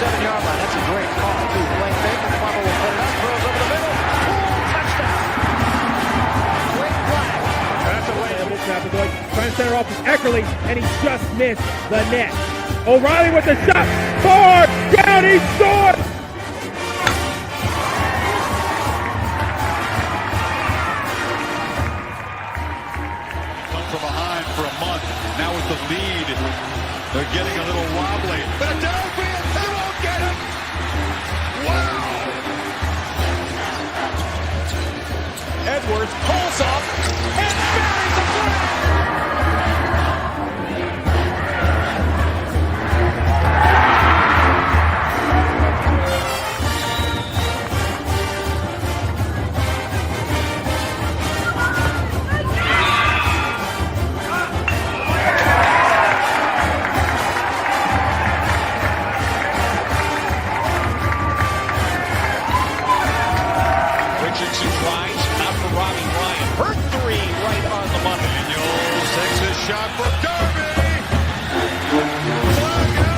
7-yard line. That's a great call, too. Blaine Baker, Plummer will put it up, throws over the middle. Touchdown. Great flag. That's a way. Trying to center off with Eckerly, and he just missed the net. O'Reilly with the shot. Far down, he scored. Come from behind for a month. Now with the lead, they're getting a little wobbly. Philadelphia, they won't get him. Wow. Edwards pulls up and buries the flag. Richardson tries, not for Robbie Ryan. Her three right on the money. Daniels takes his shot for Darby. Flag out.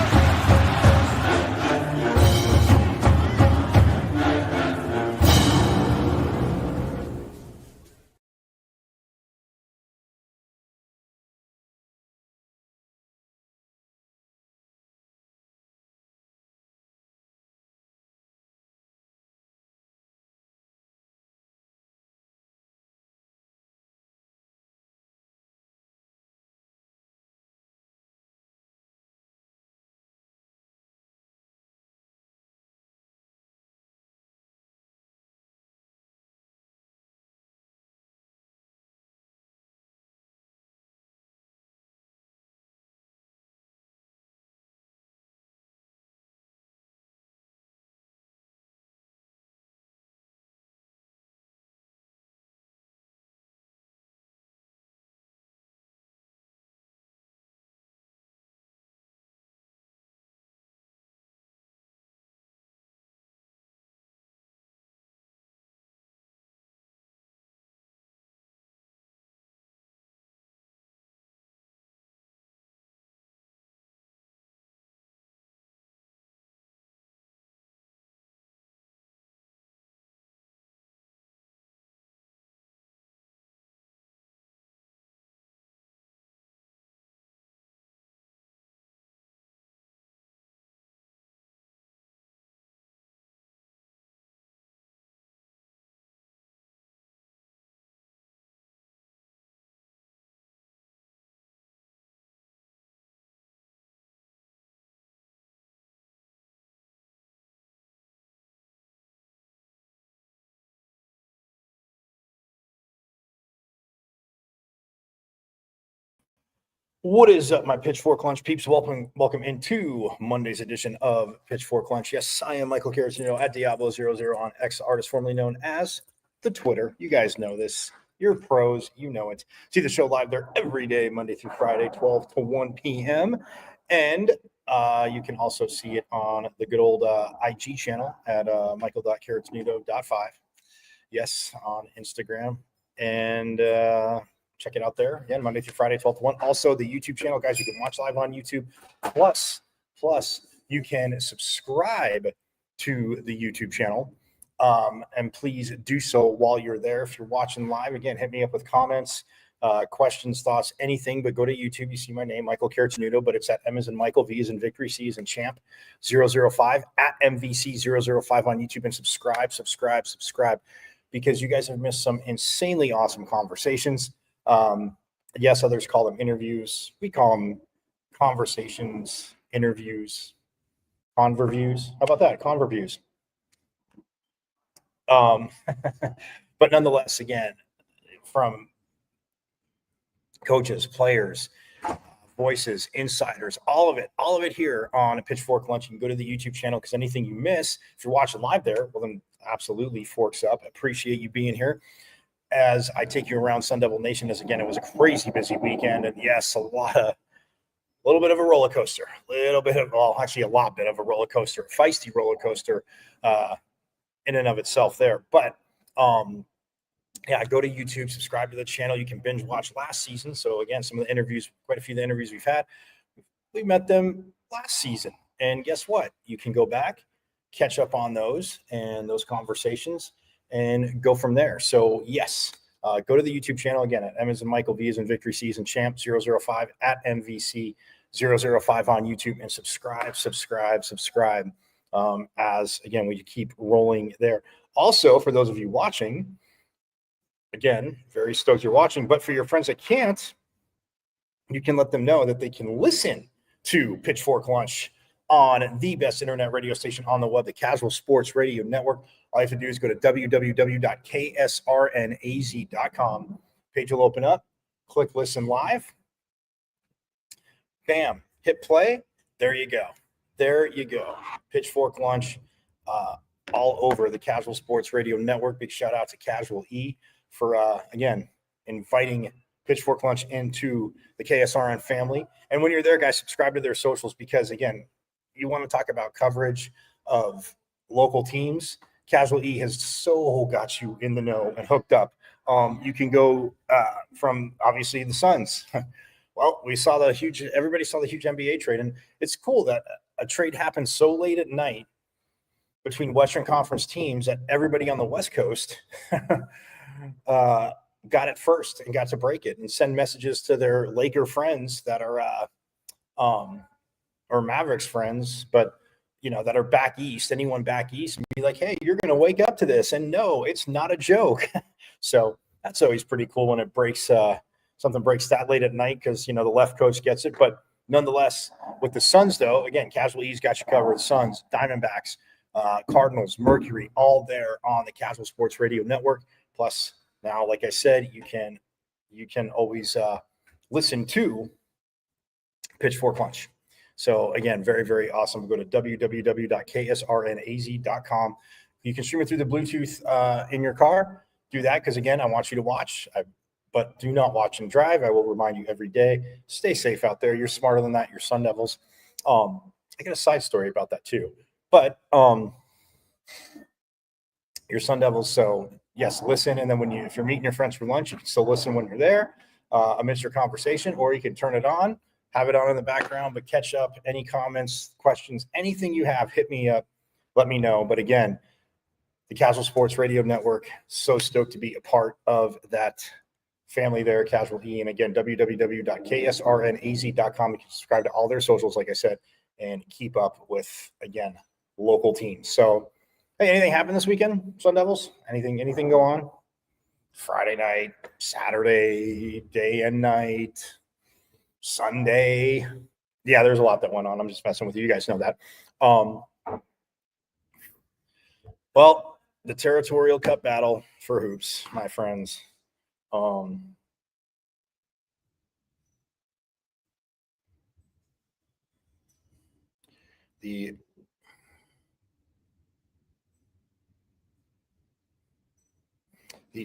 What is up, my Pitchfork Lunch peeps? Welcome into Monday's edition of Pitchfork Lunch. Yes, I am Michael Carrasino at Diablo00 on X Artist, formerly known as the Twitter. You guys know this. You're pros. You know it. See the show live there every day, Monday through Friday, 12 to 1 p.m. And you can also see it on the good old IG channel at michael.carrotsnudo.5. Yes, on Instagram. And check it out there again, Monday through Friday, 12 to 1. Also, the YouTube channel, guys, you can watch live on YouTube. Plus, you can subscribe to the YouTube channel. And please do so while you're there. If you're watching live, again, hit me up with comments, questions, thoughts, anything. But go to YouTube. You see my name, Michael Carrasino, but it's at M as in Michael, V as in Victory, C as in Champ 005 at MVC 005 on YouTube, and subscribe, because you guys have missed some insanely awesome conversations. Yes, others call them interviews. We call them conversations, interviews, converviews. How about that? Converviews. But nonetheless, again, from coaches, players, voices, insiders, all of it here on a Pitchfork Lunch. You can go to the YouTube channel, because anything you miss, if you're watching live there, well, then absolutely forks up. I appreciate you being here as I take you around Sun Devil Nation. As again, it was a crazy busy weekend, and yes, a little bit of a roller coaster, a lot bit of a roller coaster, feisty roller coaster in and of itself there. But yeah, go to YouTube, subscribe to the channel. You can binge watch last season. So again, some of the interviews, quite a few of the interviews we've had, we met them last season. And guess what? You can go back, catch up on those and those conversations and go from there. So yes, go to the YouTube channel again at Emmons and Michael V as in Victory Season Champ 005 at MVC 005 on YouTube, and subscribe. As again, we keep rolling there. Also, for those of you watching, again, very stoked you're watching, but for your friends that can't, you can let them know that they can listen to Pitchfork Lunch on the best internet radio station on the web, the Casual Sports Radio Network. All you have to do is go to www.ksrnaz.com. Page will open up. Click Listen Live. Bam. Hit play. There you go. Pitchfork Lunch all over the Casual Sports Radio Network. Big shout out to Casual E for, again, inviting Pitchfork Lunch into the KSRN family. And when you're there, guys, subscribe to their socials because, again, you want to talk about coverage of local teams. Casual E has so got you in the know and hooked up. You can go from obviously the Suns. Well, everybody saw the huge NBA trade, and it's cool that a trade happened so late at night between Western Conference teams that everybody on the West Coast got it first and got to break it and send messages to their Laker friends that are or Mavericks friends, but that are back east, anyone back east, and be like, hey, you're going to wake up to this. And no, it's not a joke. So that's always pretty cool when it breaks, something breaks that late at night because, the left coast gets it. But nonetheless, with the Suns, though, again, Casual E's got you covered. Suns, Diamondbacks, Cardinals, Mercury, all there on the Casual Sports Radio Network. Plus, now, like I said, you can always listen to Pitchfork Lunch. So again, very, very awesome. Go to www.ksrnaz.com. You can stream it through the Bluetooth in your car. Do that because, again, I want you to watch, but do not watch and drive. I will remind you every day. Stay safe out there. You're smarter than that. You're Sun Devils. I got a side story about that too. But you're Sun Devils, so yes, listen. And then if you're meeting your friends for lunch, you can still listen when you're there amidst your conversation, or you can turn it on. Have it on in the background, but catch up. Any comments, questions, anything you have, hit me up. Let me know. But again, the Casual Sports Radio Network, so stoked to be a part of that family there, Casual E. And again, www.ksrnaz.com. You can subscribe to all their socials, like I said, and keep up with, again, local teams. So, hey, anything happen this weekend, Sun Devils? Anything go on? Friday night, Saturday, day and night, Sunday. Yeah, there's a lot that went on. I'm just messing with you. You guys know that. Well, the Territorial Cup battle for hoops, my friends. The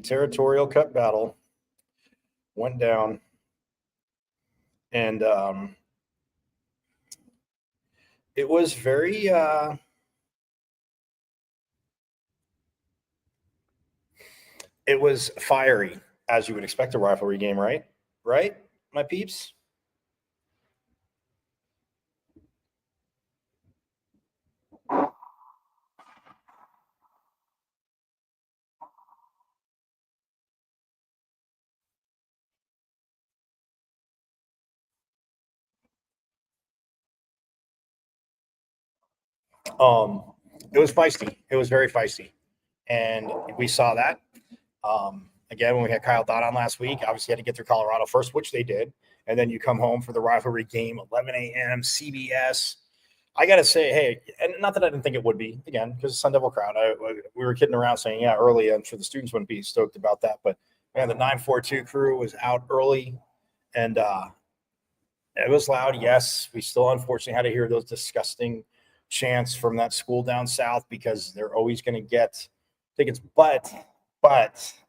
Territorial Cup battle went down. And it was very it was fiery, as you would expect a rivalry game, right? Right, my peeps? It was feisty. It was very feisty. And we saw that. Again, when we had Kyle Dodd on last week, obviously had to get through Colorado first, which they did. And then you come home for the rivalry game, 11 a.m., CBS. I got to say, hey, and not that I didn't think it would be, again, because it's Sun Devil crowd. We were kidding around saying, yeah, early. I'm sure the students wouldn't be stoked about that. But, man, the 942 crew was out early. And it was loud. Yes, we still unfortunately had to hear those disgusting chants from that school down south because they're always going to get tickets. But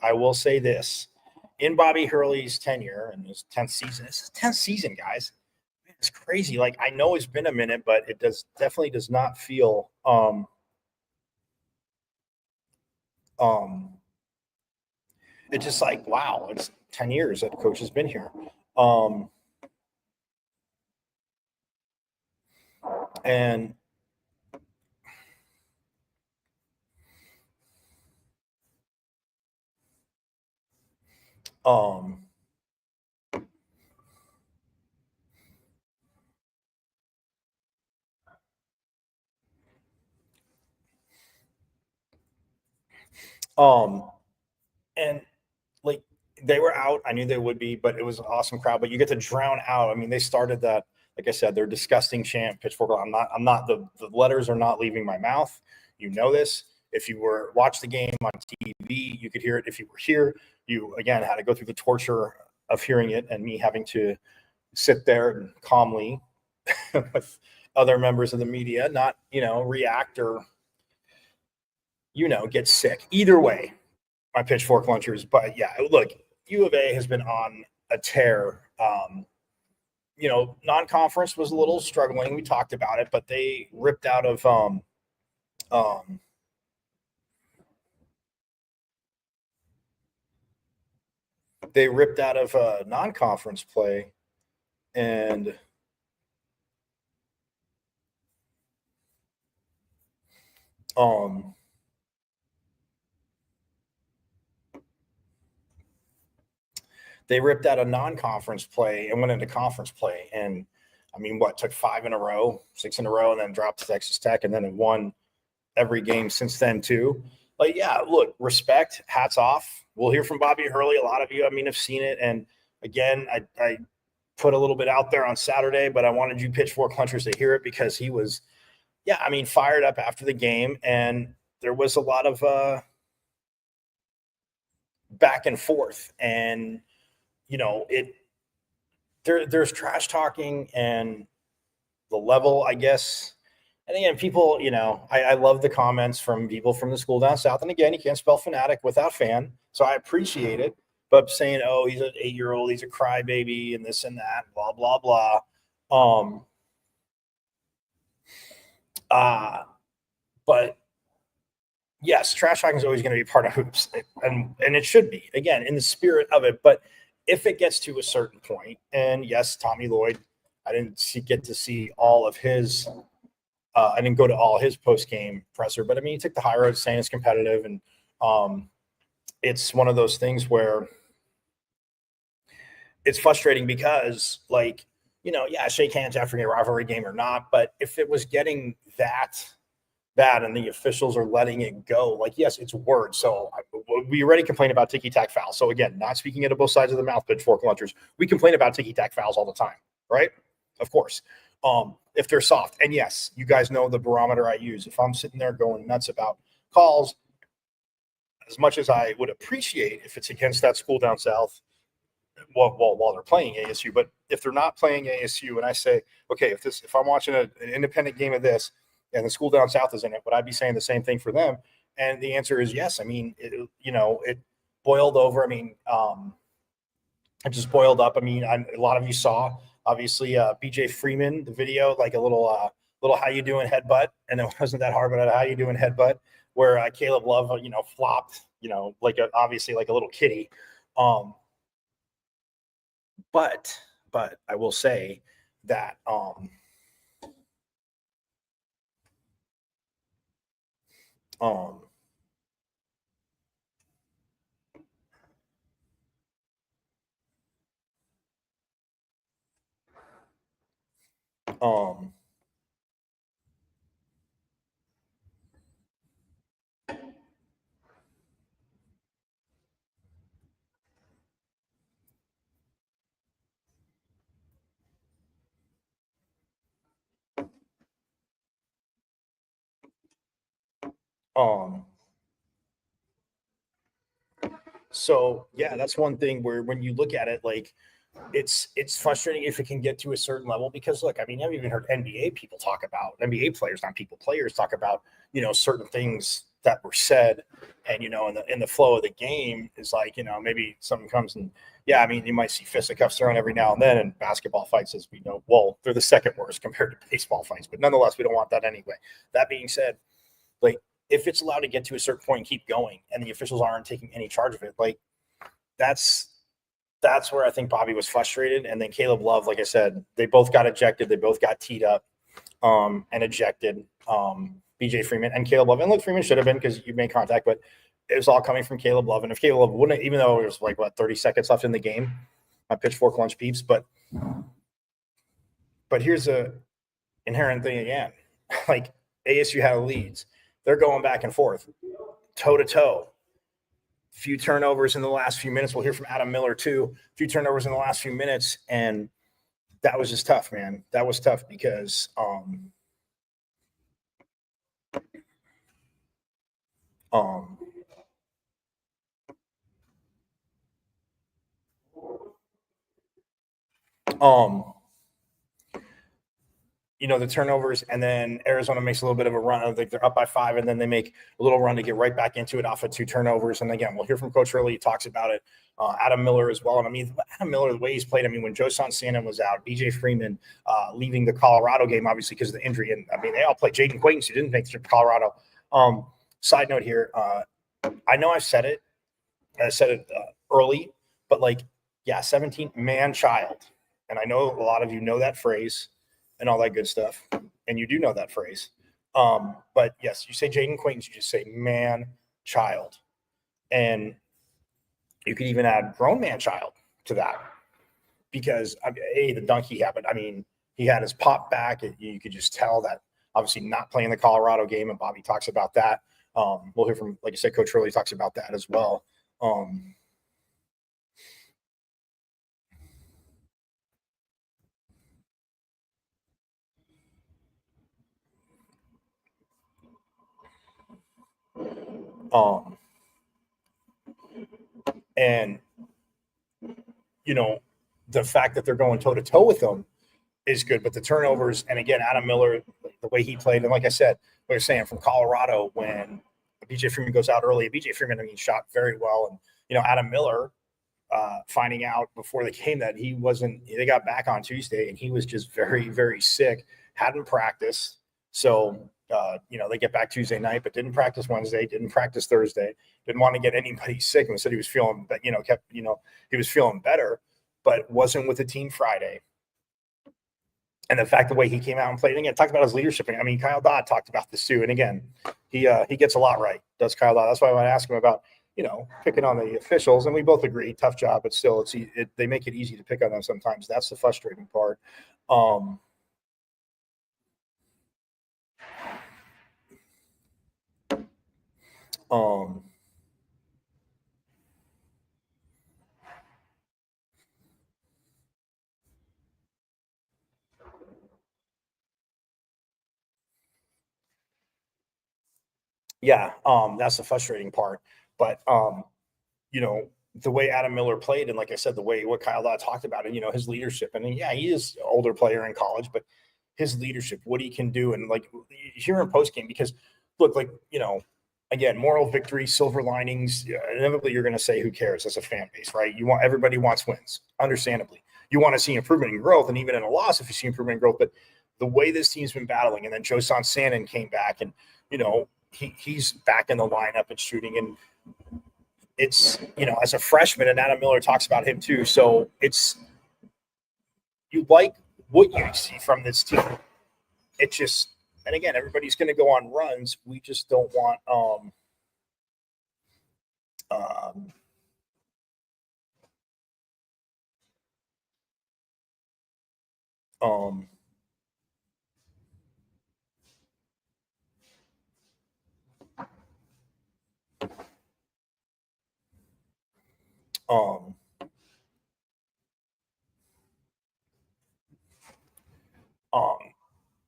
I will say this. In Bobby Hurley's tenure and his 10th season, it's his 10th season, guys. It's crazy. Like, I know it's been a minute, but it definitely does not feel it's just like, wow, it's 10 years that coach has been here. And um and like they were out. I knew they would be, but it was an awesome crowd. But you get to drown out. I mean, they started that, like I said, they're disgusting chant, pitchfork. I'm not the letters are not leaving my mouth. You know this. If you were watch the game on TV, you could hear it. If you were here, you again had to go through the torture of hearing it and me having to sit there and calmly with other members of the media, not, react or, get sick. Either way, my pitchfork lunchers. But yeah, look, U of A has been on a tear. Non-conference was a little struggling. We talked about it, but they ripped out of non-conference play, and they ripped out a non-conference play and went into conference play. And I mean, took 5 in a row, 6 in a row, and then dropped to Texas Tech, and then it won every game since then too. Like, yeah, look, respect, hats off. We'll hear from Bobby Hurley. A lot of you, have seen it. And again, I put a little bit out there on Saturday, but I wanted you pitchfork lunchers to hear it because he was, fired up after the game. And there was a lot of back and forth. And, there's trash talking and the level, I guess. And again, people, I love the comments from people from the school down south. And again, you can't spell fanatic without fan. So I appreciate it. But saying, oh, he's an 8-year-old, he's a crybaby and this and that, blah, blah, blah. But yes, trash talking is always going to be part of hoops. And it should be, again, in the spirit of it. But if it gets to a certain point, and yes, Tommy Lloyd, I didn't get to see all of his I didn't go to all his post-game presser, but I mean, he took the high road saying it's competitive. And it's one of those things where it's frustrating because, shake hands after a rivalry game or not. But if it was getting that bad and the officials are letting it go, yes, it's words. So we already complain about ticky-tack fouls. So again, not speaking it of both sides of the mouth, pitchfork lunchers, we complain about ticky-tack fouls all the time, right? Of course. If they're soft. And yes, you guys know the barometer I use. If I'm sitting there going nuts about calls, as much as I would appreciate if it's against that school down south, while they're playing ASU, but if they're not playing ASU and I say, okay, if I'm watching an independent game of this and the school down south is in it, would I be saying the same thing for them? And the answer is yes. I mean, it boiled over. I mean, it just boiled up. I mean, a lot of you saw, obviously, BJ Freeman, the video, like a little how you doing headbutt, and it wasn't that hard, but a how you doing headbutt, where Caleb Love, flopped, obviously like a little kitty. But I will say that so yeah, that's one thing where when you look at it, it's frustrating if it can get to a certain level, because look, I mean, I've even heard NBA players, not people, players talk about, certain things that were said, and, in the flow of the game is maybe something comes and, yeah, I mean, you might see fisticuffs thrown every now and then, and basketball fights, as we know, well, they're the second worst compared to baseball fights, but nonetheless, we don't want that anyway. That being said, if it's allowed to get to a certain point and keep going and the officials aren't taking any charge of it, that's where I think Bobby was frustrated. And then Caleb Love, like I said, they both got ejected. They both got teed up. and ejected BJ Freeman and Caleb Love. And look, Freeman should have been because you made contact, but it was all coming from Caleb Love. And if Caleb Love wouldn't, even though there was 30 seconds left in the game, my pitchfork lunch peeps. But here's a inherent thing again. Like ASU had leads. They're going back and forth, toe to toe. Few turnovers in the last few minutes. We'll hear from Adam Miller too. A few turnovers in the last few minutes, and that was just tough, man. That was tough because the turnovers, and then Arizona makes a little bit of a run. I think they're up by 5, and then they make a little run to get right back into it off of 2 turnovers. And again, we'll hear from Coach Hurley. He talks about it. Adam Miller as well. And I mean, Adam Miller, the way he's played, I mean, when Josan Sannon was out, BJ Freeman leaving the Colorado game, obviously because of the injury. And I mean, they all played. Jaden Quaintance, who didn't make the trip to Colorado. Side note here, I know I said it early, but 17 man child. And I know a lot of you know that phrase and all that good stuff. And you do know that phrase. But yes, you say Jaden Quaintance, you just say man child. And you could even add grown man child to that because the dunk he had, but I mean, he had his pop back. You could just tell that obviously not playing the Colorado game. And Bobby talks about that. We'll hear from, like I said, Coach Hurley talks about that as well. And the fact that they're going toe to toe with them is good, but the turnovers, and again, Adam Miller, the way he played, and like I said, we were saying from Colorado, when BJ Freeman goes out early, BJ Freeman, shot very well. And, Adam Miller, finding out before the game that they got back on Tuesday and he was just very, very sick, hadn't practiced. So, they get back Tuesday night, but didn't practice Wednesday, didn't practice Thursday, didn't want to get anybody sick and said he was feeling, he was feeling better, but wasn't with the team Friday. And the fact the way he came out and played, and again, talked about his leadership. I mean, Kyle Dodd talked about this too. And again, he gets a lot right, does Kyle Dodd. That's why I want to ask him about, picking on the officials. And we both agree, tough job, but still, they make it easy to pick on them sometimes. That's the frustrating part. Yeah, that's the frustrating part. But the way Adam Miller played, and like I said, what Kyle Dodd talked about, and his leadership, and yeah, he is an older player in college, but his leadership, what he can do, and here in post game, because look, again, moral victory, silver linings. Inevitably, you're going to say, "Who cares?" As a fan base, right? Everybody wants wins, understandably. You want to see improvement and growth, and even in a loss, if you see improvement and growth. But the way this team's been battling, and then Josan Sannon came back, and he's back in the lineup and shooting, and it's as a freshman, and Adam Miller talks about him too. So you like what you see from this team. It just, and again, everybody's going to go on runs. We just don't want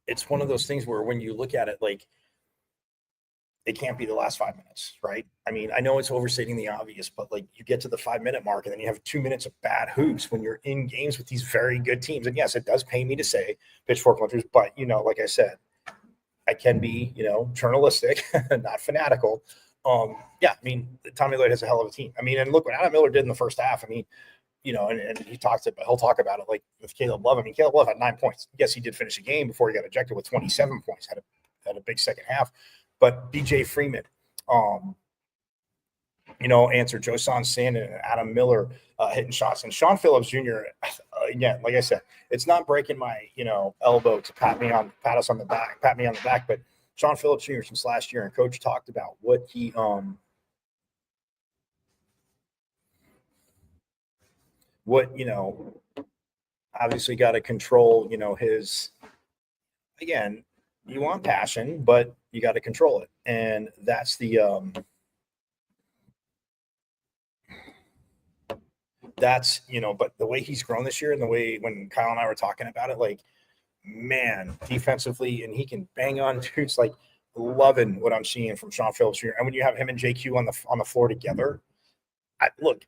it's one of those things where when you look at it, it can't be the last 5 minutes, right? I mean, I know it's overstating the obvious, but you get to the 5 minute mark and then you have 2 minutes of bad hoops when you're in games with these very good teams. And yes, it does pain me to say pitchfork lunchers, but like I said, I can be, journalistic, not fanatical. Yeah, I mean, Tommy Lloyd has a hell of a team. I mean, and look what Adam Miller did in the first half. I mean, and he'll talk about it with Caleb Love. I mean, Caleb Love had 9 points. Yes, he did finish the game before he got ejected with 27 points, had a big second half. But BJ Freeman, answered Josan Sannon and Adam Miller hitting shots. And Sean Phillips Jr., again, like I said, it's not breaking my elbow to pat me on the back, but Sean Phillips Jr. since last year, and Coach talked about what he obviously got to control his, again, you want passion, but you got to control it, and that's the but the way he's grown this year, and the way when Kyle and I were talking about it, like, man, defensively, and he can bang on dudes. Like, loving what I'm seeing from Sean Phillips Jr. And when you have him and JQ on the floor together, look,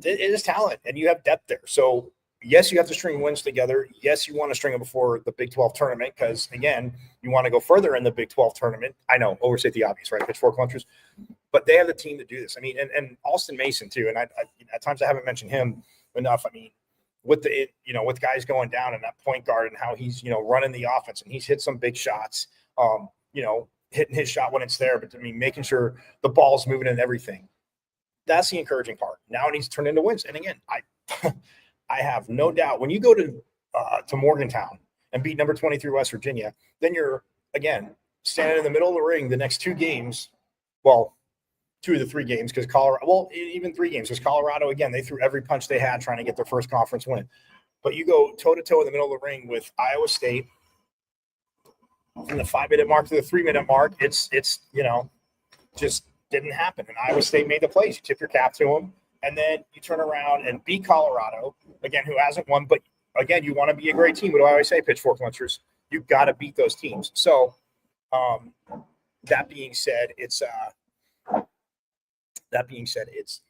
it is talent, and you have depth there. So yes, you have to string wins together. Yes, you want to string them before the Big 12 tournament because, again, you want to go further in the Big 12 tournament. I know, overstate the obvious, right? Pitchfork lunchers. But they have the team to do this. I mean, and Alston Mason, too. And I at times I haven't mentioned him enough. I mean, with with guys going down and that point guard and how he's, running the offense, and he's hit some big shots, hitting his shot when it's there. But, I mean, making sure the ball's moving and everything. That's the encouraging part. Now it needs to turn into wins. And, again, I have no doubt when you go to Morgantown and beat number 23 West Virginia, then you're, again, standing in the middle of the ring the next 2 games. Well, 2 of the 3 games because even 3 games because Colorado, again, they threw every punch they had trying to get their first conference win. But you go toe-to-toe in the middle of the ring with Iowa State from the 5-minute mark to the 3-minute mark. It's just didn't happen. And Iowa State made the plays. You tip your cap to them. And then you turn around and beat Colorado, again, who hasn't won. But, again, you want to be a great team. What do I always say, Pitchfork Lunchers? You've got to beat those teams. So, that being said, it's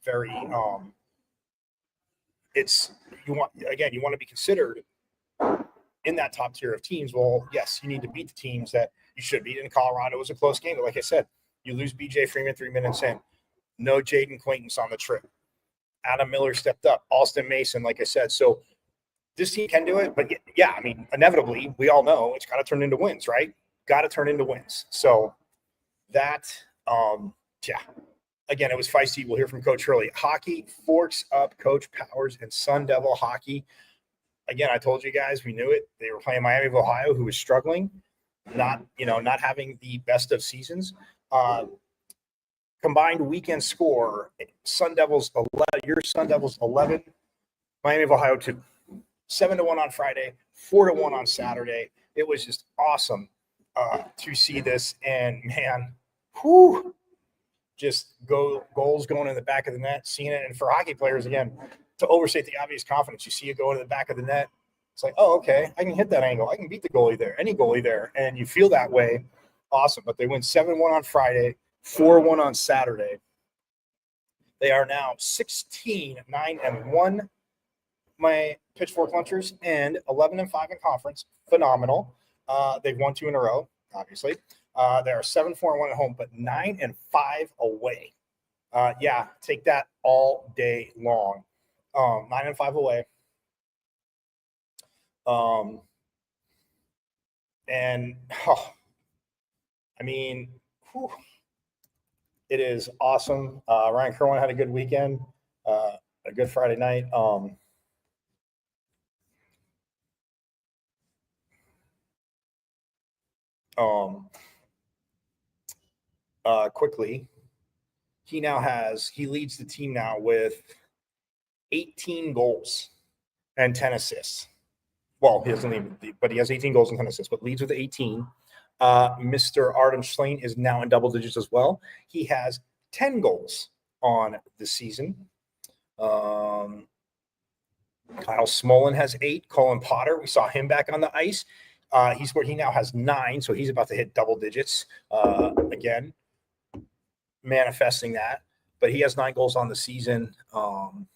very you want to be considered in that top tier of teams. Well, yes, you need to beat the teams that you should beat. In Colorado, it was a close game. But like I said, you lose BJ Freeman 3 minutes in. No Jaden Quaintance on the trip. Adam Miller stepped up. Alston Mason, like I said. So this team can do it. But, yeah, I mean, inevitably, we all know it's got to turn into wins, right? Got to turn into wins. So that, again, it was feisty. We'll hear from Coach Hurley. Hockey forks up Coach Powers and Sun Devil hockey. Again, I told you guys, we knew it. They were playing Miami of Ohio, who was struggling, not having the best of seasons. Combined weekend score, Sun Devils 11, your Sun Devils 11, Miami of Ohio 2. 7-1 on Friday, 4-1 on Saturday. It was just awesome to see this. And, man, just goals going in the back of the net, seeing it. And for hockey players, again, to overstate the obvious confidence, you see it go into the back of the net. It's like, oh, okay, I can hit that angle. I can beat the goalie there, any goalie there. And you feel that way. Awesome. But they win 7-1 on Friday, 4-1 on Saturday. They are now 16-9-1, my Pitchfork Lunchers, and 11-5 in conference. Phenomenal. They've won 2 in a row, obviously. They are 7-4-1 at home, but 9-5 away. Take that all day long. 9-5 away. It is awesome. Ryan Kerwin had a good weekend, a good Friday night. Quickly, he leads the team now with 18 goals and 10 assists. Well, he doesn't lead, but he has 18 goals and 10 assists, but leads with 18. Mr. Artem Schlain is now in double digits as well. He has 10 goals on the season. Kyle Smolin has 8. Colin Potter, we saw him back on the ice. He now has 9, so he's about to hit double digits again, manifesting that. But he has 9 goals on the season. And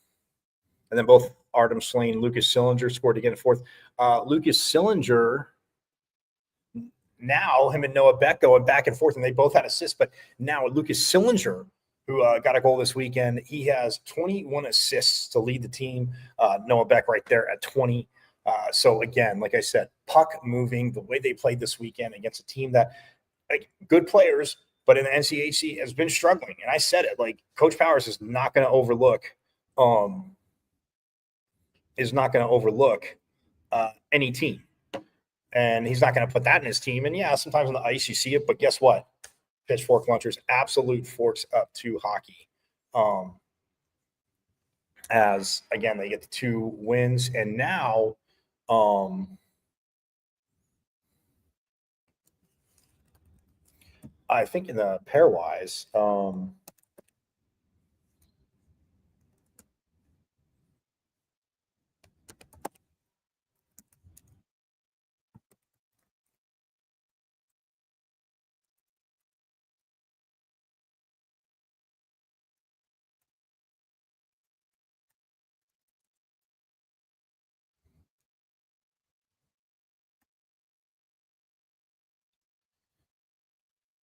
then both Artem Schlain and Lucas Sillinger scored again at 4th. Lucas Sillinger, now him and Noah Beck going back and forth, and they both had assists. But now Lucas Sillinger, who got a goal this weekend, he has 21 assists to lead the team. Noah Beck right there at 20. So, again, like I said, puck moving, the way they played this weekend against a team that, like, good players, but in the NCHC has been struggling. And I said it, like, Coach Powers is not going to overlook is not going to overlook any team. And he's not going to put that in his team. And yeah, sometimes on the ice you see it, but guess what? Pitchfork Lunchers absolute forks up to hockey. As again, they get the 2 wins, and now I think in the pairwise,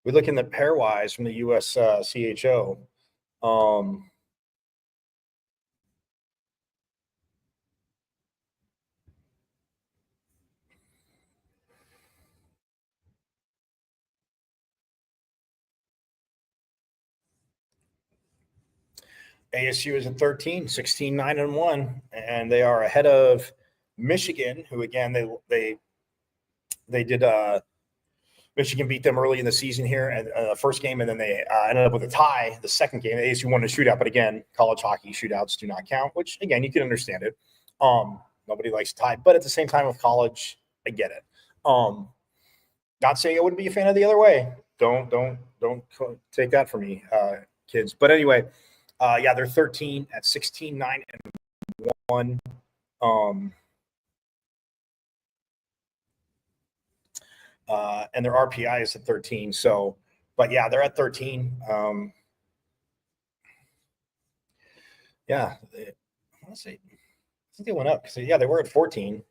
we look in the pairwise from the US CHO. ASU is at 13, 16, 9-1, and they are ahead of Michigan, who again they did Michigan beat them early in the season here and first game, and then they ended up with a tie the second game. ASU won a shootout, but again, college hockey shootouts do not count, which again you can understand it. Nobody likes to tie, but at the same time with college, I get it. Not saying I wouldn't be a fan of the other way. Don't take that from me, kids. But anyway, yeah, they're 13 at 16, 9-1. And their RPI is at 13. So, but yeah, they're at 13. Yeah, let's see. I think they went up because yeah, they were at 14.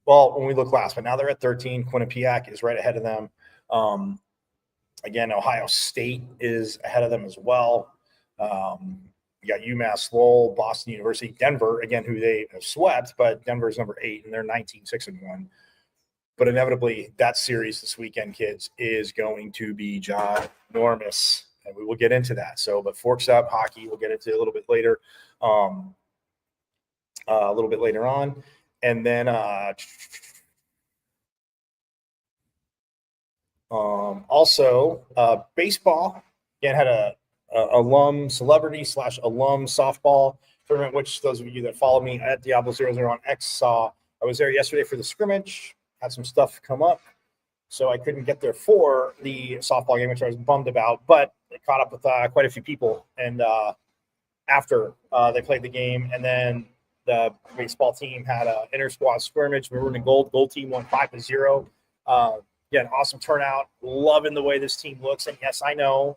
Well, when we look last, but now they're at 13. Quinnipiac is right ahead of them. Again, Ohio State is ahead of them as well. You got UMass Lowell, Boston University, Denver, again, who they have swept, but Denver is number 8, and they're 19, 6-1. But inevitably, that series this weekend, kids, is going to be ginormous, and we will get into that. So, but forks up hockey, we'll get into a little bit later, on. And then also baseball, again, had a alum celebrity / alum softball tournament, which those of you that follow me at Diablo00 on X saw. I was there yesterday for the scrimmage, had some stuff come up, so I couldn't get there for the softball game, which I was bummed about, but I caught up with quite a few people. And after they played the game, and then the baseball team had an inter-squad scrimmage. We were in the gold. Gold team won 5-0. Again, awesome turnout. Loving the way this team looks. And yes, I know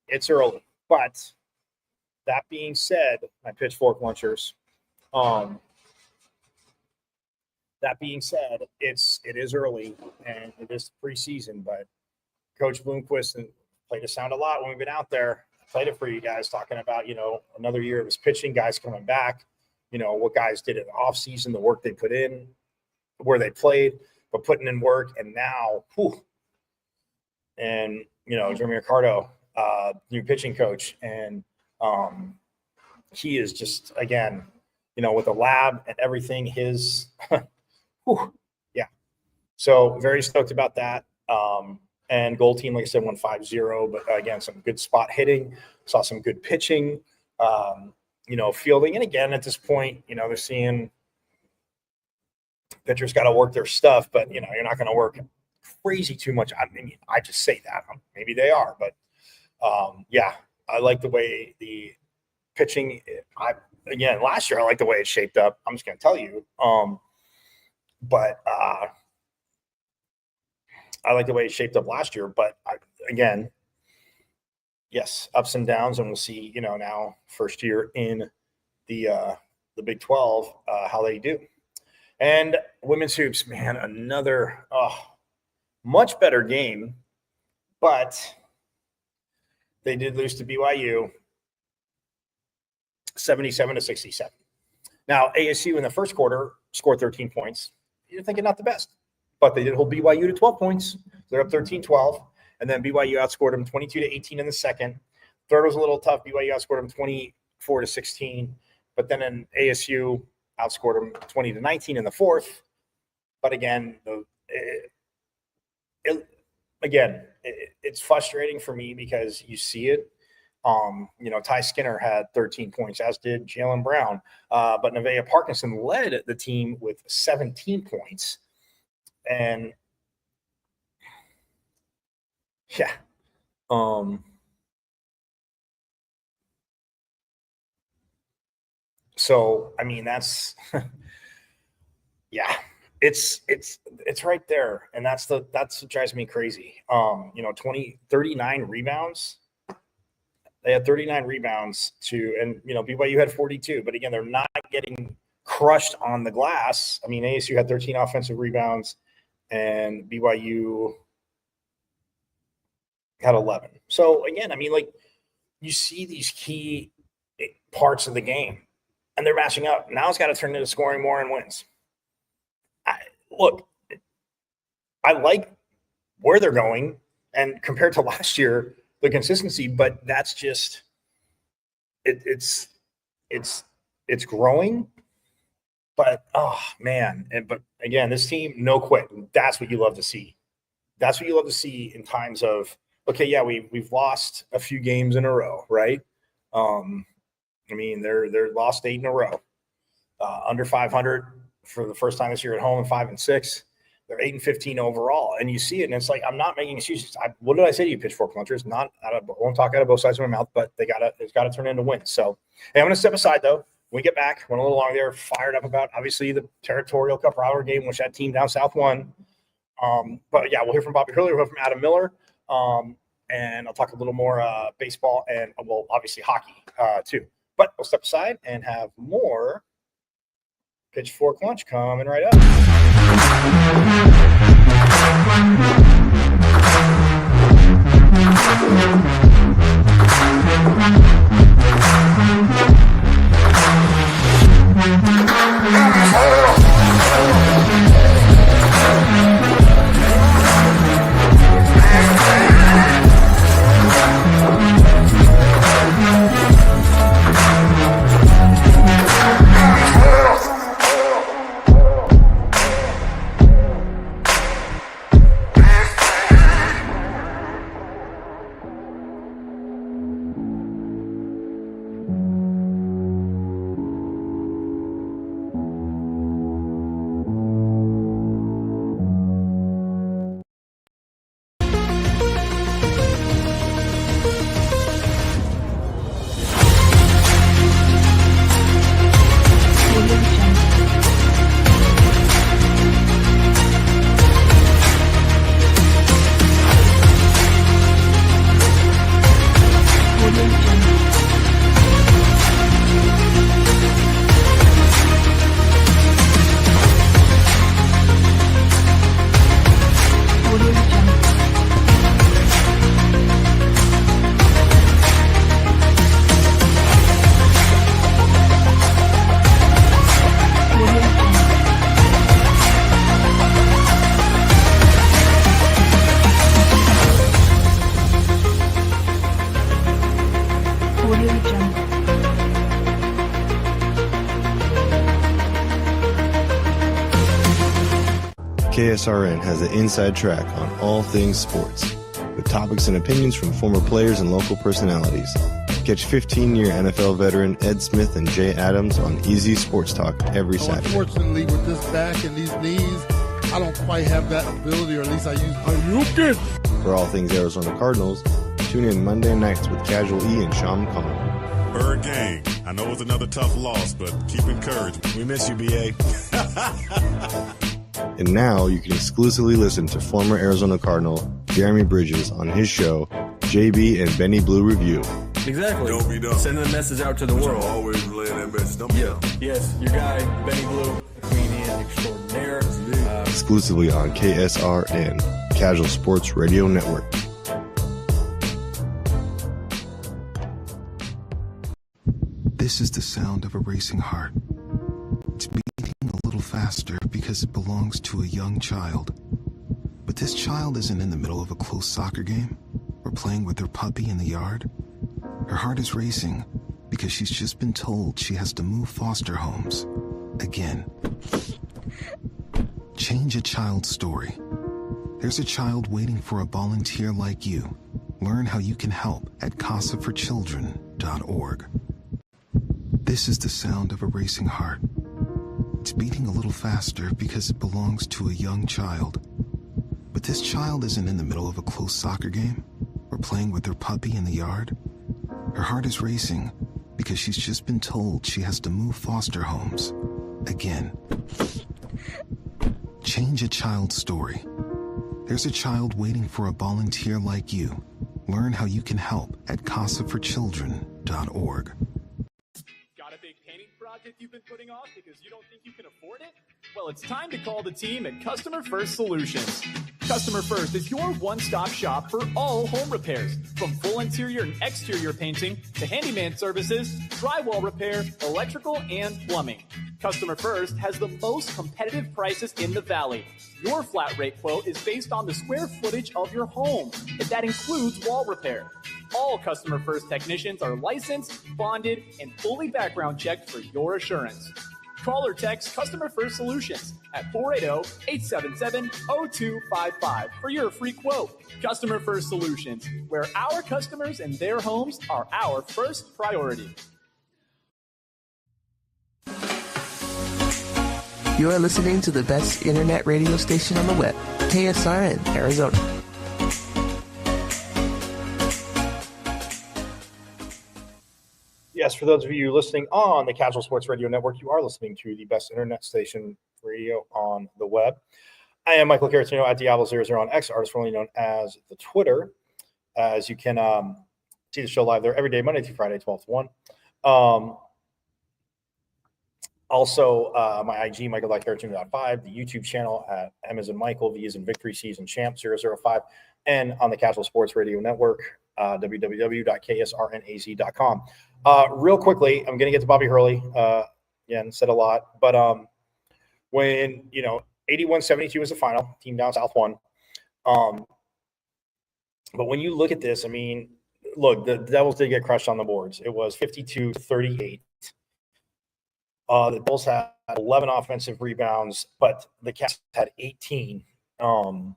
it's early. But that being said, my Pitchfork Lunchers, that being said, it is early and it is preseason. But Coach Bloomquist played a sound a lot when we've been out there. Played it for you guys, talking about, another year of his pitching, guys coming back, what guys did in the offseason, the work they put in, where they played, but putting in work. And now, and, Jeremy Ricardo, new pitching coach. And he is just, again, with the lab and everything, his, yeah. So very stoked about that. And goal team, like I said, won 5-0, but again, some good spot hitting, saw some good pitching, fielding. And again, at this point, they're seeing pitchers got to work their stuff, but, you're not going to work crazy too much. I mean, I just say that. Maybe they are, but yeah, I like the way the pitching, last year, I like the way it shaped up. I'm just going to tell you. But I like the way it shaped up last year, but again, yes, ups and downs, and we'll see, now first year in the Big 12, how they do. And women's hoops, man, another much better game, but they did lose to BYU 77-67. Now, ASU in the first quarter scored 13 points. You're thinking not the best. But they did hold BYU to 12 points. They're up 13-12. And then BYU outscored them 22-18 in the second. Third was a little tough. BYU outscored them 24-16. But then in ASU outscored them 20-19 in the fourth. But again, it's frustrating for me because you see it. Ty Skinner had 13 points, as did Jaylen Brown. But Nevaeh Parkinson led the team with 17 points. And yeah. So, I mean, that's yeah, it's right there. And that's what drives me crazy. 39 rebounds. They had 39 rebounds and BYU had 42, but again, they're not getting crushed on the glass. I mean, ASU had 13 offensive rebounds and BYU had 11. So again, I mean, like, you see these key parts of the game and they're matching up. Now it's got to turn into scoring more and wins. Look, I like where they're going, and compared to last year, the consistency, but that's just it's growing. But oh man, but again, this team, no quit. That's what you love to see. That's what you love to see in times of, okay, yeah, we've lost a few games in a row, right? I mean, they're lost 8 in a row, under 500 for the first time this year at home, and 5-6. They're 8-15 overall, and you see it, and it's like, I'm not making excuses. What did I say to you, Pitchfork Lunchers? I won't talk out of both sides of my mouth, but it's got to turn into wins. So, hey, I'm going to step aside though. When we get back, went a little long there. Fired up about obviously the Territorial Cup rivalry game, which that team down south won. But yeah, we'll hear from Bobby Hurley. We'll hear from Adam Miller, and I'll talk a little more baseball and obviously hockey too. But we'll step aside and have more Pitchfork Lunch coming right up. KSRN has the inside track on all things sports, with topics and opinions from former players and local personalities. Catch 15-year NFL veteran Ed Smith and Jay Adams on Easy Sports Talk every Saturday. Unfortunately, with this back and these knees, I don't quite have that ability, or at least I use. Are you good? For all things Arizona Cardinals, tune in Monday nights with Casual E and Sean McConnell. Bird Gang, I know it was another tough loss, but keep encouraged. We miss you, BA. And now you can exclusively listen to former Arizona Cardinal Jeremy Bridges on his show, JB and Benny Blue Review. Exactly. Don't be dumb. Sending a message out to the world. Always relaying that message. Don't be dumb. Yes, your guy, Benny Blue, comedian extraordinaire. Exclusively on KSRN, Casual Sports Radio Network. This is the sound of a racing heart. It's beating a little faster because it belongs to a young child. But this child isn't in the middle of a close soccer game or playing with her puppy in the yard. Her heart is racing because she's just been told she has to move foster homes again. Change a child's story. There's a child waiting for a volunteer like you. Learn how you can help at casaforchildren.org. This is the sound of a racing heart. It's beating a little faster because it belongs to a young child. But this child isn't in the middle of a close soccer game or playing with her puppy in the yard. Her heart is racing because she's just been told she has to move foster homes again. Change a child's story. There's a child waiting for a volunteer like you. Learn how you can help at casaforchildren.org. Got a big painting project you've been putting off because you don't think you can afford it? Well, it's time to call the team at Customer First Solutions. Customer First is your one-stop shop for all home repairs, from full interior and exterior painting to handyman services, drywall repair, electrical, and plumbing. Customer First has the most competitive prices in the Valley. Your flat rate quote is based on the square footage of your home, and that includes wall repair. All Customer First technicians are licensed, bonded, and fully background checked for your assurance. Call or text Customer First Solutions at 480-877-0255 for your free quote. Customer First Solutions, where our customers and their homes are our first priority. You are listening to the best internet radio station on the web, KSRN, Arizona. Yes, for those of you listening on the Casual Sports Radio Network, you are listening to the best internet station radio on the web. I am Michael Caratino at Diablo00 on X, artist formerly known as the Twitter. As you can see the show live there every day, Monday through Friday, 12 to 1. Also, my IG, Michael.Caratino.5, the YouTube channel at M as in Michael, V as in Victory, C as in Champ 005, and on the Casual Sports Radio Network, www.ksrnaz.com. Real quickly, I'm going to get to Bobby Hurley. Again, said a lot, but when 81-72 was the final, team down South won. But when you look at this, I mean, look, the Devils did get crushed on the boards. It was 52-38. The Bulls had 11 offensive rebounds, but the Cats had 18. And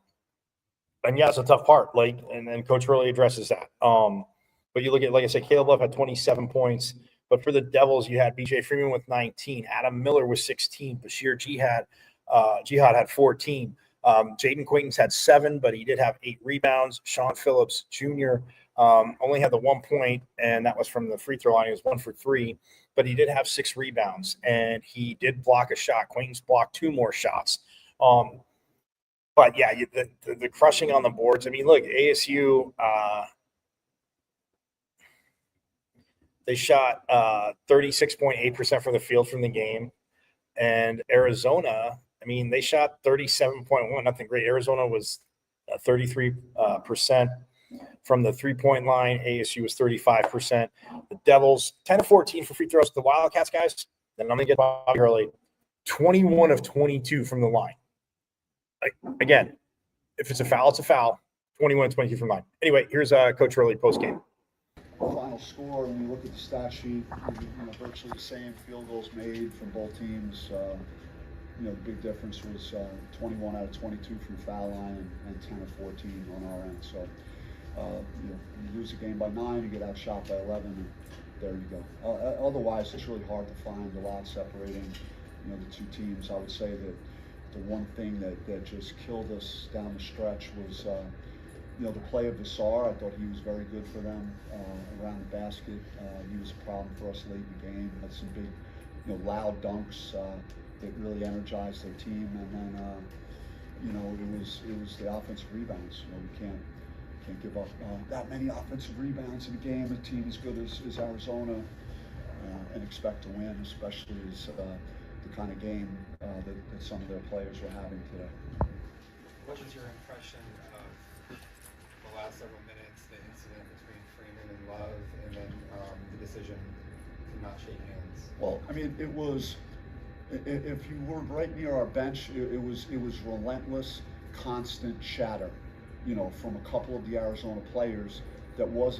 yeah, it's a tough part. And then Coach really addresses that. But you look at, like I said, Caleb Love had 27 points. But for the Devils, you had B.J. Freeman with 19, Adam Miller with 16, Bashir Jihad had 14. Jaden Quaintance had 7, but he did have 8 rebounds. Sean Phillips Jr. Only had the 1 point, and that was from the free throw line. He was 1 for 3, but he did have 6 rebounds, and he did block a shot. Quaintance blocked 2 more shots. But yeah, the crushing on the boards. I mean, look, ASU, they shot 36.8% from the field from the game, and Arizona, I mean, they shot 37.1. Nothing great. Arizona was 33% from the three-point line. ASU was 35%. The Devils, 10 of 14 for free throws. The Wildcats, guys, then I'm going to get Bobby early, 21 of 22 from the line. Again, if it's a foul, it's a foul. 21-22 from line. Anyway, here's Coach Hurley post-game. Final score, when you look at the stat sheet, virtually the same. Field goals made from both teams. The big difference was 21 out of 22 from foul line and 10 of 14 on our end. So, you lose a game by 9, you get outshot by 11, and there you go. Otherwise, it's really hard to find a lot separating, the two teams. I would say that the one thing that just killed us down the stretch was, the play of Vassar. I thought he was very good for them around the basket. He was a problem for us late in the game. Had some big, loud dunks that really energized their team. And then, it was the offensive rebounds. We can't give up that many offensive rebounds in a game. A team as good as Arizona and expect to win, especially as the kind of game that some of their players were having today. What was your impression of the last several minutes, the incident between Freeman and Love, and then the decision to not shake hands? Well, I mean, it was, if you were right near our bench, it was relentless, constant chatter, from a couple of the Arizona players that was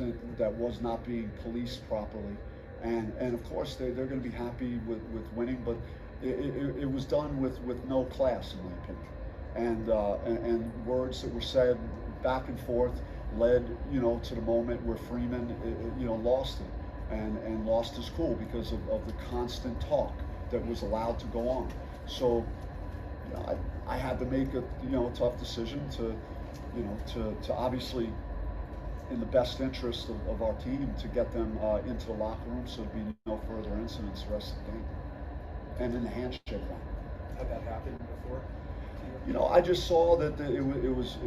not being policed properly, And of course they're going to be happy with winning, but it was done with no class, in my opinion. And words that were said back and forth led, to the moment where Freeman, lost it and lost his cool because of the constant talk that was allowed to go on. So, I had to make a tough decision to obviously, in the best interest of our team, to get them into the locker room so there'd be no further incidents the rest of the game. And in the handshake line. Had that happened before? I just saw that it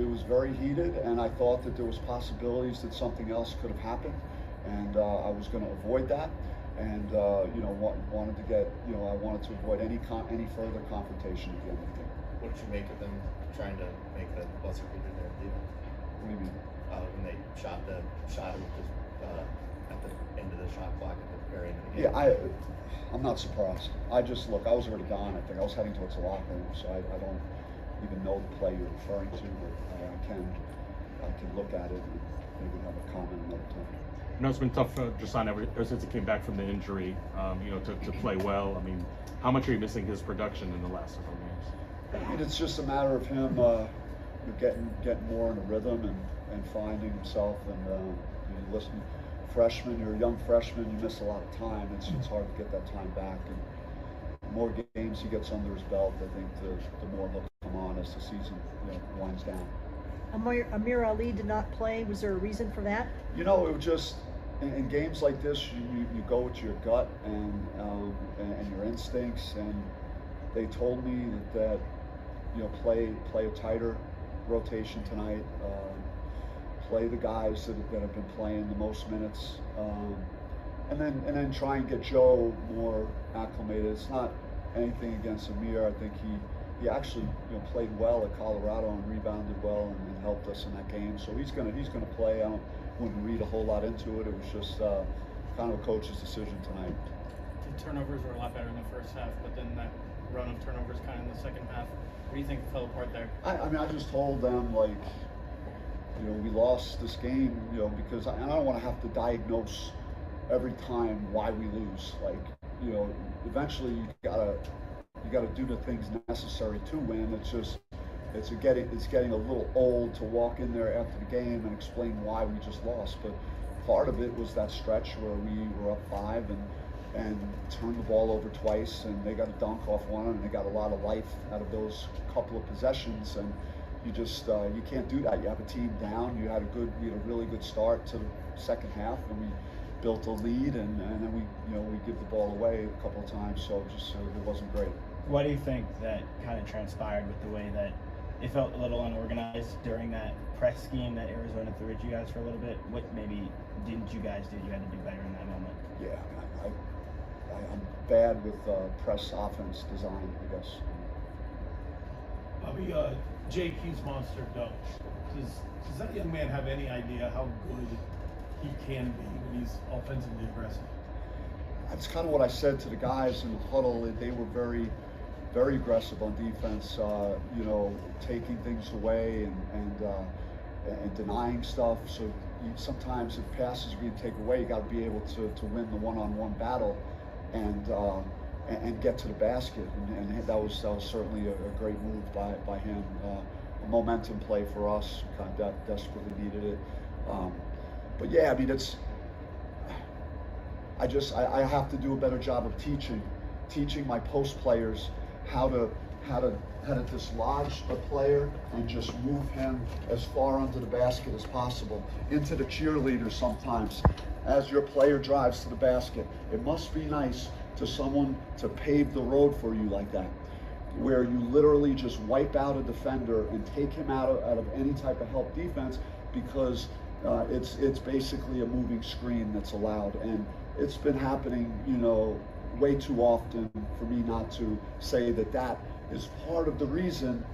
was very heated, and I thought that there was possibilities that something else could have happened, and I was going to avoid that, and wanted to get I wanted to avoid any further confrontation at the end of the game. What did you make of them trying to make the buzzer beater there? What do you mean? When they shot him just at the end of the shot clock at the very end of the game. Yeah, I'm not surprised. I was already gone. I think I was heading towards the locker room, so I don't even know the play you're referring to, but I can look at it and maybe have a comment another time. It's been tough for Jason ever since he came back from the injury, to play well. I mean, how much are you missing his production in the last several games? I mean, it's just a matter of him getting more in a rhythm and finding himself. And you listen, you're a young freshman, you miss a lot of time. It's hard to get that time back. And the more games he gets under his belt, I think the more he'll come on as the season winds down. Amir Ali did not play. Was there a reason for that? It was just in games like this, you go with your gut and your instincts, and they told me that play a tighter rotation tonight. Play the guys that have been playing the most minutes, and then try and get Joe more acclimated. It's not anything against Amir. I think he actually played well at Colorado and rebounded well and helped us in that game. So he's gonna play. I wouldn't read a whole lot into it. It was just kind of a coach's decision tonight. The turnovers were a lot better in the first half, but then that run of turnovers kind of in the second half. What do you think fell apart there? I just told them, we lost this game, because I don't want to have to diagnose every time why we lose. Eventually you gotta do the things necessary to win. It's getting a little old to walk in there after the game and explain why we just lost. But part of it was that stretch where we were up 5 and turned the ball over twice, and they got a dunk off one, and they got a lot of life out of those couple of possessions. And you just you can't do that. You have a team down. We had a really good start to the second half, and we built a lead, and then we give the ball away a couple of times. So it wasn't great. What do you think that kind of transpired with the way that it felt a little unorganized during that press scheme that Arizona threw at you guys for a little bit? What maybe didn't you guys do? You had to do better in that moment. Yeah, I'm bad with press offense design, I guess. Bobby, JP's monster dunk. Does that young man have any idea how good he can be when he's offensively aggressive? That's kind of what I said to the guys in the huddle. They were very, very aggressive on defense, taking things away and denying stuff. So sometimes if passes are being taken away, you got to be able to win the one-on-one battle and get to the basket. And that was certainly a great move by him. A momentum play for us. Kind of desperately needed it. But yeah, I mean, I have to do a better job of teaching my post players how to dislodge a player and just move him as far under the basket as possible, into the cheerleader sometimes. As your player drives to the basket, it must be nice to someone to pave the road for you like that, where you literally just wipe out a defender and take him out of any type of help defense, because it's basically a moving screen that's allowed. And it's been happening, way too often for me not to say that is part of the reason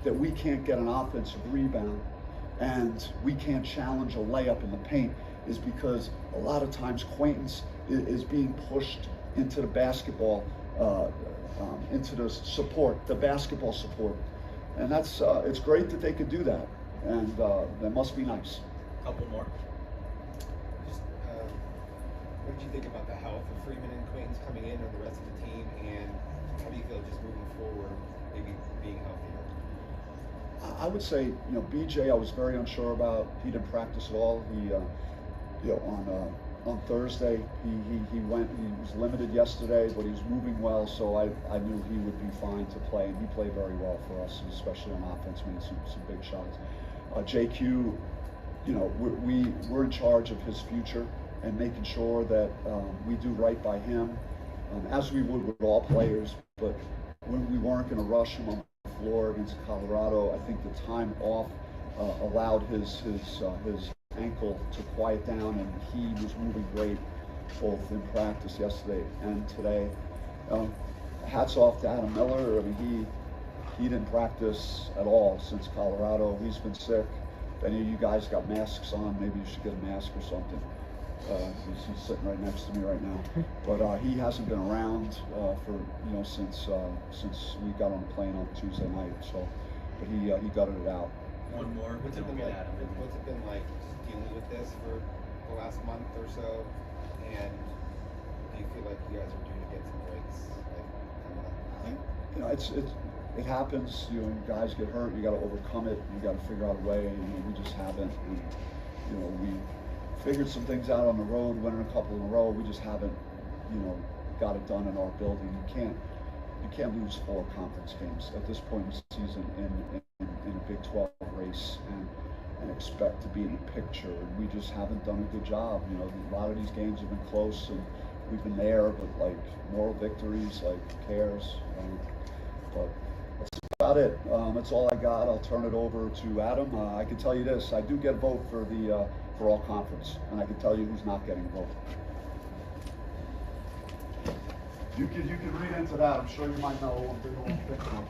that we can't get an offensive rebound and we can't challenge a layup in the paint, is because a lot of times Quaintance is being pushed into the basketball, into the basketball support. And that's, it's great that they could do that. And that must be nice. Couple more. Just What did you think about the health of Freeman and Quaintance coming in, or the rest of the team, and how do you feel just moving forward, maybe being healthier? I would say, BJ, I was very unsure about. He didn't practice at all. He, on Thursday, he went. He was limited yesterday, but he was moving well, so I knew he would be fine to play, and he played very well for us, especially on offense, made some big shots. JQ, we're in charge of his future and making sure that we do right by him, as we would with all players. But we weren't going to rush him on the floor against Colorado. I think the time off allowed his ankle to quiet down, and he was moving great both in practice yesterday and today. Hats off to Adam Miller. I mean, he didn't practice at all since Colorado. He's been sick. If any of you guys got masks on, maybe you should get a mask or something. He's sitting right next to me right now. But he hasn't been around since we got on the plane on Tuesday night. So, but he gutted it out. One more. What's it been like dealing with this for the last month or so? And do you feel like you guys are due to get some breaks coming up? It happens. You guys get hurt. You got to overcome it. You got to figure out a way. We just haven't. We figured some things out on the road, winning a couple in a row. We just haven't, got it done in our building. You can't lose 4 conference games at this point in the season in a Big 12 race and expect to be in the picture. And we just haven't done a good job. A lot of these games have been close, and we've been there, but moral victories, who cares? But that's about it. That's all I got. I'll turn it over to Adam. I can tell you this: I do get a vote for the for all conference, and I can tell you who's not getting a vote. You can read into that. I'm sure you might know what they're going to pick on.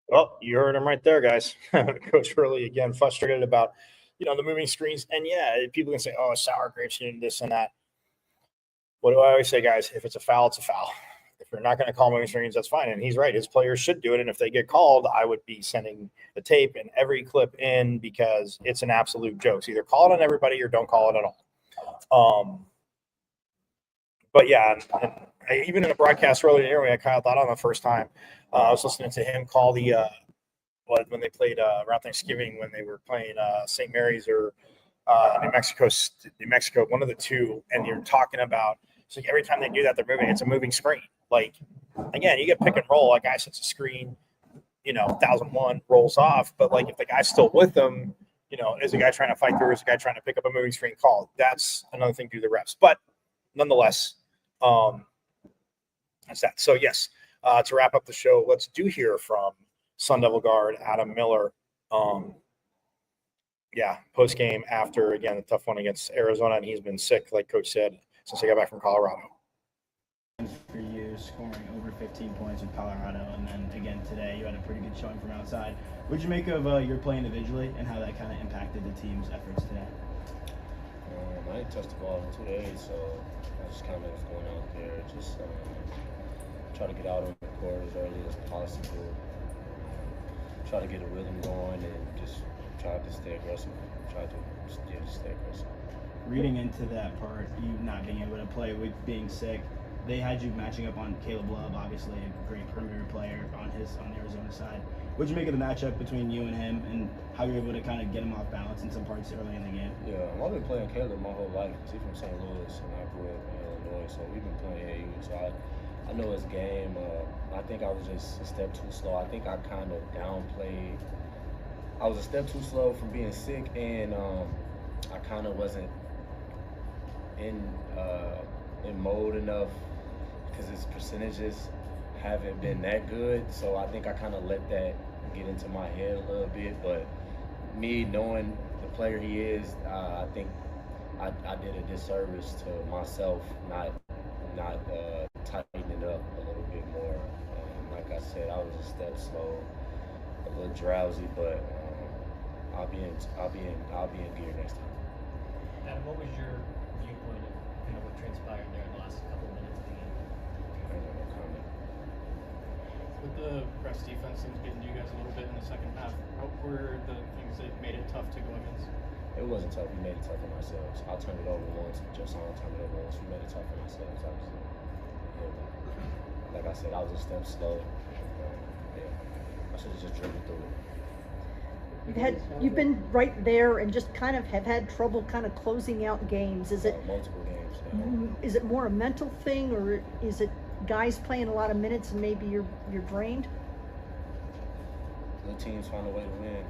Well, you heard him right there, guys. Coach Hurley, again, frustrated about, the moving screens. And yeah, people can say, oh, sour grapes and this and that. What do I always say, guys? If it's a foul, it's a foul. If you're not going to call moving screens, that's fine. And he's right. His players should do it. And if they get called, I would be sending the tape and every clip in, because it's an absolute joke. So either call it on everybody or don't call it at all. But yeah, and even in a broadcast earlier in the year, I kind of thought on the first time, I was listening to him call the when they played around Thanksgiving, when they were playing St. Mary's or New Mexico, one of the two, and you're talking about, so every time they do that, they're moving. It's a moving screen. Again, you get pick and roll. A guy sets a screen, 1001 rolls off, but if the guy's still with them, is the guy trying to fight through? Is the guy trying to pick up a moving screen call? That's another thing to do the refs. But nonetheless, that's that. So yes, to wrap up the show, let's hear from Sun Devil guard Adam Miller. Post game after, again, a tough one against Arizona, and he's been sick, like Coach said, since he got back from Colorado. For you, scoring over 15 points with Colorado, and then again today, you had a pretty good showing from outside. What did you make of your play individually, and how that kind of impacted the team's efforts today? I didn't touch the ball in 2 days, so I just kind of was going out there, just try to get out on the court as early as possible, try to get a rhythm going, and just try to stay aggressive. Stay aggressive. Reading into that part, you not being able to play with being sick, they had you matching up on Caleb Love, obviously a great perimeter player on the Arizona side. What did you make of the matchup between you and him, and how you were able to kind of get him off balance in some parts early in the game? Yeah, I've been playing Caleb my whole life. He's from St. Louis, and I grew up in Illinois, so we've been playing AAU. So I know his game. I think I was just a step too slow. I think I kind of downplayed. I was a step too slow from being sick, and I kind of wasn't in mode enough, because his percentages haven't been that good. So I think I kind of let that get into my head a little bit. But me knowing the player he is, I think I did a disservice to myself, not tightening up a little bit more. Like I said, I was a step slow, a little drowsy, but I'll be in gear next time. Adam, what was your viewpoint of what transpired there in the last couple of minutes of the game? I don't know, comment. With the press defense getting you guys a little bit in the second half, what were the things that made it tough to go against? it wasn't tough. We made it tough on ourselves. I turned it over once. Jason turned it over once. We made it tough on ourselves. Like I said, I was a step slow. I should have just driven through it. You've been right there and just kind of have had trouble kind of closing out games. Is it multiple games? Is it more a mental thing, or is it guys playing a lot of minutes and maybe you're drained? Good teams find a way to win.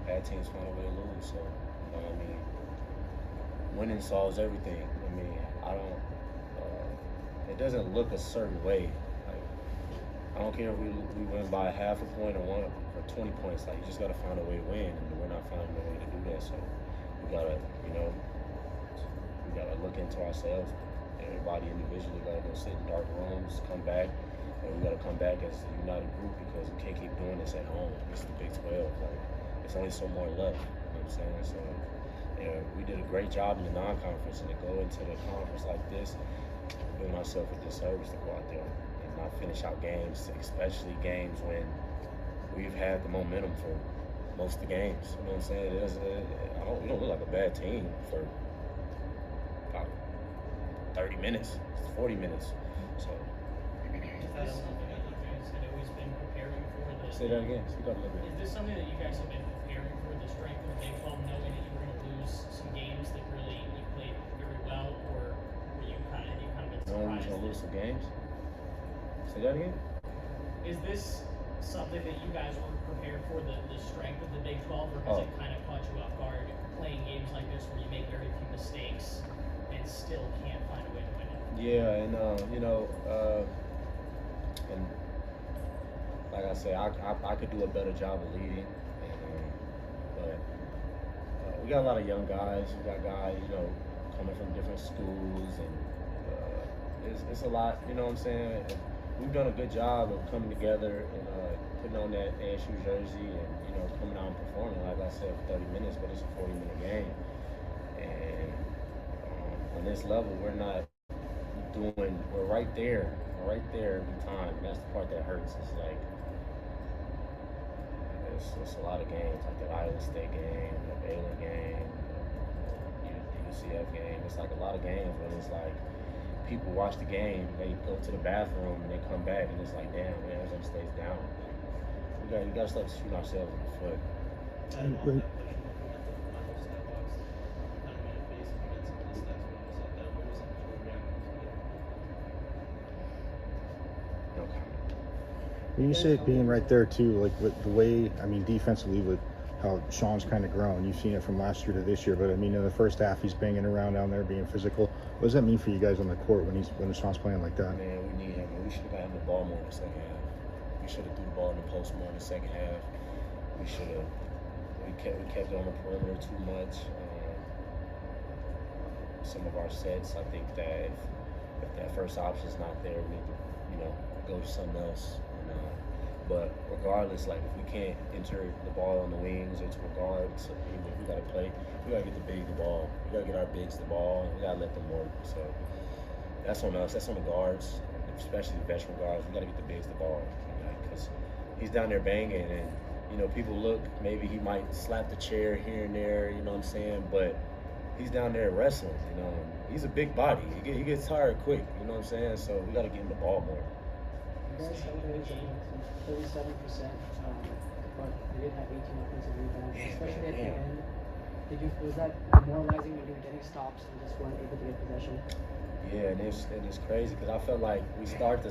Bad teams find a way to lose. So, you know what I mean, winning solves everything. I mean, I don't. It doesn't look a certain way. Like, I don't care if we win by half a point or 20 points. Like, you just gotta find a way to win, and we're not finding a way to do that. So we gotta, we gotta look into ourselves. Everybody individually gotta go sit in dark rooms, come back, and we gotta come back as a united group because we can't keep doing this at home. It's the Big 12. Like, there's only so more left. You know what I'm saying? So, we did a great job in the non-conference, and to go into the conference like this, doing ourselves a disservice to go out there and not finish out games, especially games when we've had the momentum for most of the games. You know what I'm saying? We don't look like a bad team for about 30 minutes, 40 minutes. So. Is that something that you guys had always been preparing for? Say that again. Speak up a little bit. Is this something that you guys have been preparing for, the strength of the Big 12, knowing that you were going to lose some games that really you played very well, or were you kind of been surprised? Knowing we're going to lose some games? Say that again. Is this something that you guys were prepared for, the strength of the Big 12, or has it kind of caught you off guard playing games like this where you make very few mistakes and still can't find a way to win it? Yeah, and and like I say, I could do a better job of leading, but we got a lot of young guys. We got guys, coming from different schools, and it's a lot. You know what I'm saying? We've done a good job of coming together and putting on that ASU jersey and coming out and performing. Like I said, for 30 minutes, but it's a 40-minute game, and on this level, we're not doing. We're right there every time. And that's the part that hurts. It's like it's a lot of games, like that Iowa State game, the Baylor game, the UCF game. It's like a lot of games when it's like people watch the game, they go to the bathroom, and they come back, and it's like, damn, man, Arizona State's down. We got to start shooting ourselves in the foot. When you say it being right there too, like with the way, I mean, defensively with how Sean's kind of grown, you've seen it from last year to this year, but I mean, in the first half, he's banging around down there, being physical. What does that mean for you guys on the court when Sean's playing like that? Man, we need him. We should have got him the ball more in the second half. We should have threw the ball in the post more in the second half. We should have. We kept it on the perimeter too much. Some of our sets, I think that if that first option's not there, we need to, go to something else. But regardless, like if we can't enter the ball on the wings or to a guard, so we gotta play. We gotta get the bigs the ball. We gotta get our bigs the ball. We gotta let them work. So that's on us. That's on the guards, especially the veteran guards. We gotta get the bigs the ball because he's down there banging, and people look. Maybe he might slap the chair here and there. You know what I'm saying? But he's down there wrestling. He's a big body. He gets tired quick. You know what I'm saying? So we gotta get him the ball more. You guys held Arizona 37%, but they did have 18 offensive rebounds, especially at the end. Was that demoralizing when you were getting stops and just weren't able to get possession? Yeah, and it's crazy because I felt like we started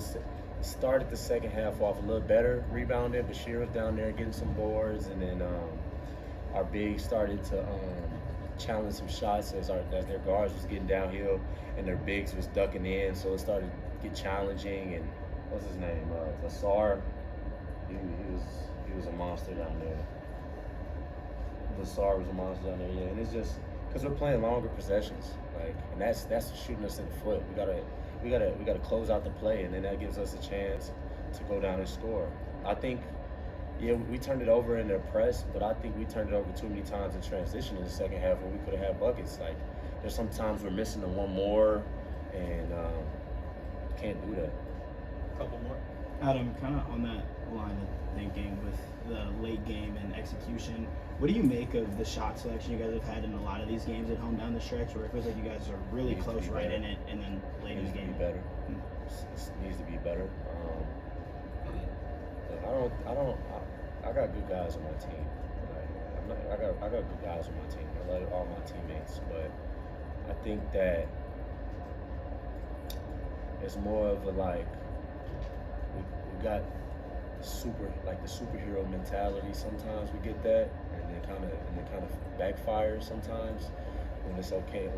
the second half off a little better, rebounded. Bashir was down there getting some boards, and then our bigs started to challenge some shots as their guards was getting downhill and their bigs was ducking in, so it started to get challenging. And what's his name? Vassar. He was a monster down there. Vassar was a monster down there, yeah. And it's just because we're playing longer possessions, and that's shooting us in the foot. We gotta close out the play, and then that gives us a chance to go down and score. I think, yeah, we turned it over in their press, but I think we turned it over too many times in transition in the second half when we could have had buckets. Like there's sometimes we're missing the one more, and can't do that. Couple more. Adam, kind of on that line of thinking with the late game and execution. What do you make of the shot selection you guys have had in a lot of these games at home down the stretch, where it feels like you guys are really close right in it, and then late in the game? Better. It needs to be better. I got good guys on my team. I got good guys on my team. I love all my teammates, but I think that it's more of a we got the superhero mentality. Sometimes we get that, and it kind of backfires sometimes when it's okay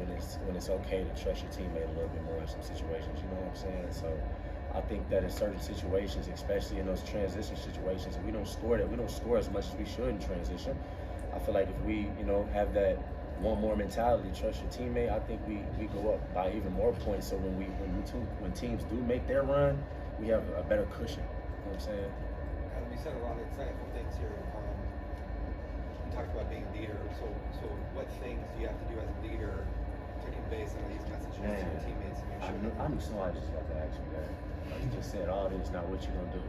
to trust your teammate a little bit more in some situations. You know what I'm saying? So I think that in certain situations, especially in those transition situations, if we don't score as much as we should in transition. I feel like if we, have that one more mentality, trust your teammate, I think we go up by even more points. So when teams do make their run, we have a better cushion. You know what I'm saying? Adam, you said a lot of insightful things here. You talked about being a leader. So what things do you have to do as a leader to convey some of these messages to your teammates? I knew somebody just about to ask me that. You just said all this. Now what you gonna do?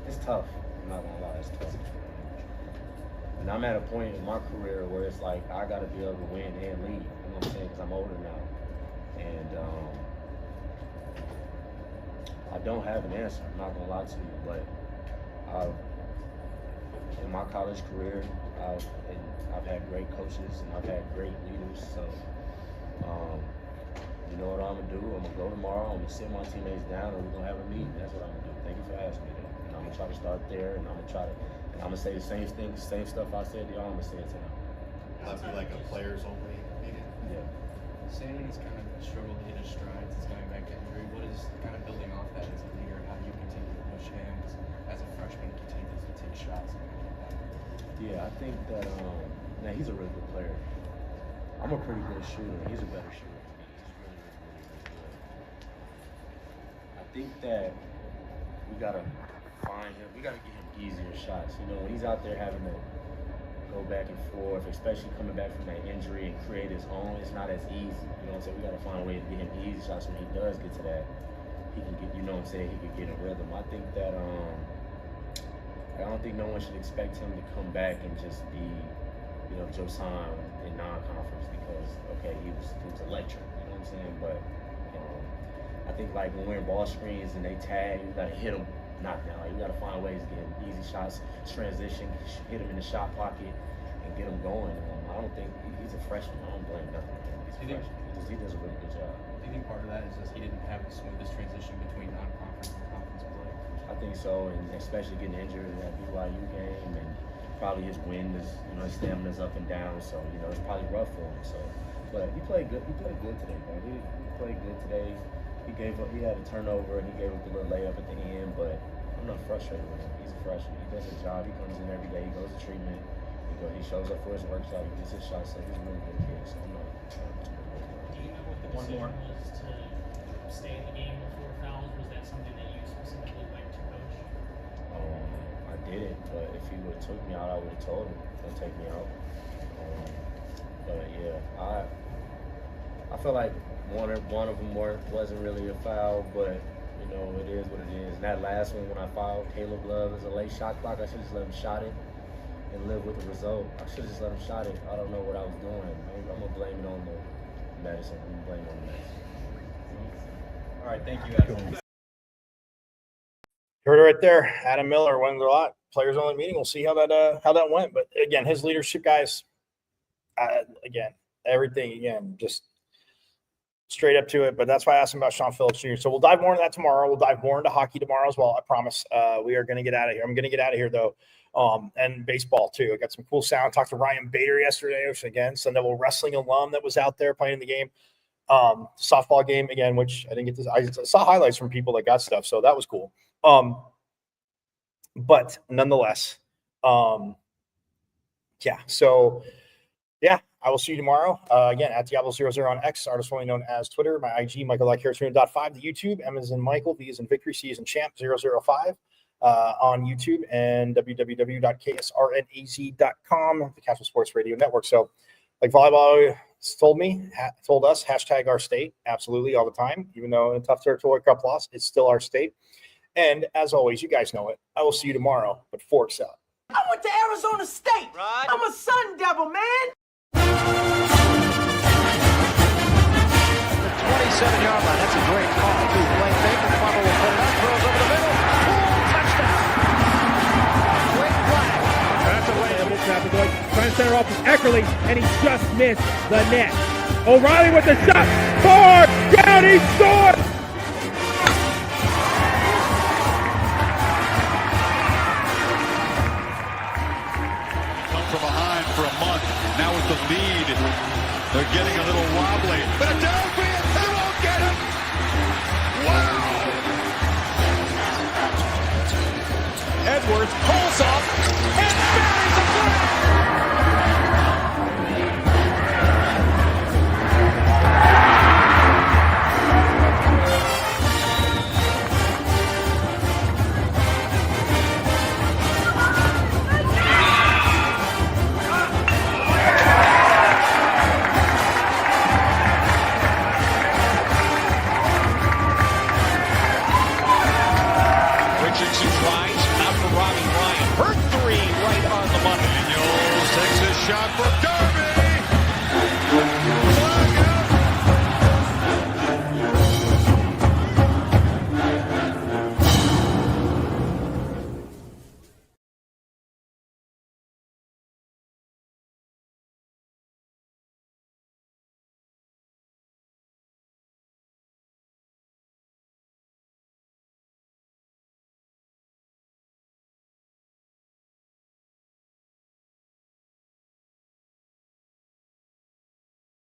It's tough. I'm not gonna lie, it's tough. And I'm at a point in my career where it's like I gotta be able to win and lead. You know what I'm saying? Because I'm older now, and I don't have an answer. I'm not gonna lie to you, but in my college career, I've had great coaches and I've had great leaders. So, you know what I'm gonna do? I'm gonna go tomorrow. I'm gonna sit my teammates down, and we're gonna have a meeting. That's what I'm gonna do. Thank you for asking me that. And I'm gonna try to start there, and I'm gonna say the same stuff I said to y'all. I'm gonna say it to them. That'd be like a players-only meeting. Yeah. Sandman has kind of struggled to hit his strides since coming back to injury. What is kind of building off that as a leader? How do you continue to push him as a freshman, continue to take shots and everything like that? Yeah, I think that he's a really good player. I'm a pretty good shooter. He's a better shooter than me. He's really good. I think that we gotta find him. We gotta get him easier shots. When he's out there having to go back and forth, especially coming back from that injury and create his own, it's not as easy. You know what I'm saying? We gotta find a way to get him easy shots when he does get to that. He can get, he can get a rhythm. I think that I don't think no one should expect him to come back and just be, Josan in non-conference because he was electric. You know what I'm saying? But I think when we're in ball screens and they tag, you gotta hit them. Knock down. You got to find ways to get him easy shots, transition, hit him in the shot pocket, and get him going. I don't think he's a freshman. I don't blame nothing on him. He's a freshman. He does a really good job. Do you think part of that is just he didn't have the smoothest transition between non-conference and conference play? I think so, and especially getting injured in that BYU game, and probably his wind is, his stamina's up and down. So it's probably rough for him. So, but he played good. He played good today, man. He played good today. He had a turnover and he gave up a little layup at the end, but I'm not frustrated with him. He's a freshman. He does his job. He comes in every day. He goes to treatment. He shows up for his workshop. He gets his shots. So he's a really good kid. So I'm not. Do you know what the decision was to stay in the game before fouls? Was that something that you specifically went to coach? I did it, but if he would have took me out, I would have told him don't take me out. But yeah, I feel like one of them wasn't really a foul, but it is what it is. And that last one when I fouled Caleb Love as a late shot clock, I should just let him shot it and live with the result. I should just let him shot it. I don't know what I was doing. I'm gonna blame it on the medicine. I'm gonna blame it on the medicine. All right, thank you, Adam. Heard it right there. Adam Miller wins a lot. Players only meeting. We'll see how that went. But again, his leadership, guys. Everything just straight up to it. But that's why I asked him about Sean Phillips Jr. So we'll dive more into that tomorrow. We'll dive more into hockey tomorrow as well. I promise. We are going to get out of here. I'm going to get out of here though. And baseball too. I got some cool sound. Talked to Ryan Bader yesterday, which again, Sun Devil wrestling alum that was out there playing in the game. Softball game again, which I didn't get to. I saw highlights from people that got stuff, so that was cool. But nonetheless, I will see you tomorrow. Again, at Diablo00 on X, artist formerly known as Twitter. My IG, Michael.Carrotino.5. The YouTube, M is in Michael, V is in Victory, C is in Champ 005 on YouTube, and www.ksrnaz.com, the Castle Sports Radio Network. So, like volleyball told us, hashtag our state, absolutely all the time. Even though in a tough Territorial Cup loss, it's still our state. And as always, you guys know it. I will see you tomorrow, but Forks out. I went to Arizona State. Right. I'm a Sun Devil, man. 27-yard line. That's a great call. Playing fake. The fumble will put it up. Throws over the middle. Touchdown. Great flag. That's away. Trying to center off with Eckerly, and he just missed the net. O'Reilly with the shot. Far down. He scored. From behind for a month. Now with the lead, they're getting a little wobbly. Philadelphia, they won't get him. Wow! Edwards pulls off.